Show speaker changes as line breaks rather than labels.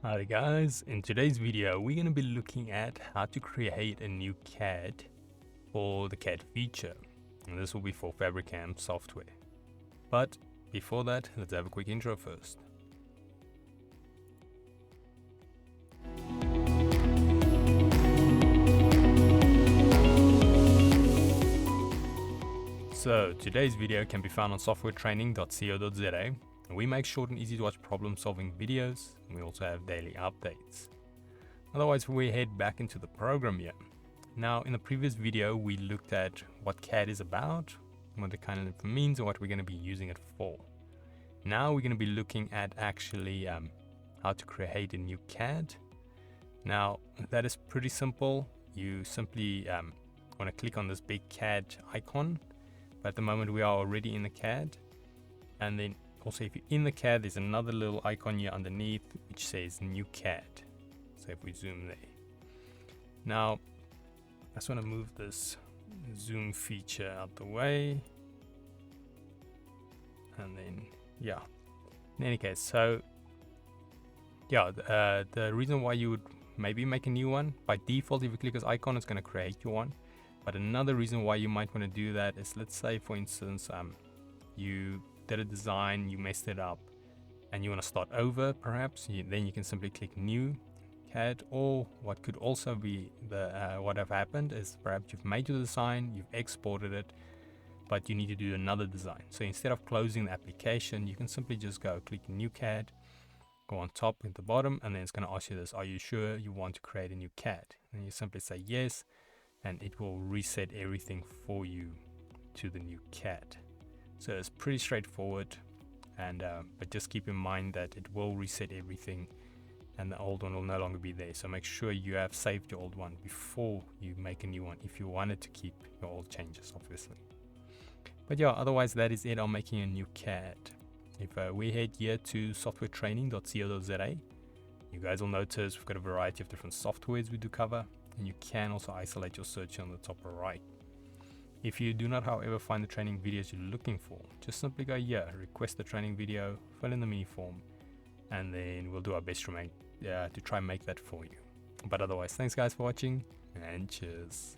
Hi guys, in today's video we're going to be looking at how to create a new CAD for the CAD feature, and this will be for FabriCAM software. But before that, let's have a quick intro first. So today's video can be found on softwaretraining.co.za. We make short and easy to watch problem solving videos, and we also have daily updates. Otherwise, we head back into the program here. Now, in the previous video, we looked at what CAD is about, what it kind of means, and what we're going to be using it for. Now we're going to be looking at actually how to create a new CAD. Now, that is pretty simple. You simply want to click on this big CAD icon, but at the moment we are already in the CAD. And then also, if you're in the CAD, there's another little icon here underneath which says New CAD. So if we zoom there. Now, I just want to move this zoom feature out the way. And then, yeah. In any case, so, yeah, the reason why you would maybe make a new one, by default, if you click this icon, it's going to create your one. But another reason why you might want to do that is, let's say, for instance, you did a design, you messed it up, and you want to start over, perhaps, then you can simply click New CAD. Or what could also be what have happened is perhaps you've made your design, you've exported it, but you need to do another design. So instead of closing the application, you can simply just go click New CAD, go on top at the bottom, and then it's going to ask you this: are you sure you want to create a new CAD? And you simply say yes, and it will reset everything for you to the new CAD. So it's pretty straightforward, and but just keep in mind that it will reset everything and the old one will no longer be there. So make sure you have saved your old one before you make a new one, if you wanted to keep your old changes, obviously. But yeah, otherwise that is it on making a new CAD. If we head here to softwaretraining.co.za, you guys will notice we've got a variety of different softwares we do cover, and you can also isolate your search on the top right. If you do not, however, find the training videos you're looking for, just simply go here, request the training video, fill in the mini form, and then we'll do our best to try and make that for you. But otherwise, thanks guys for watching, and cheers.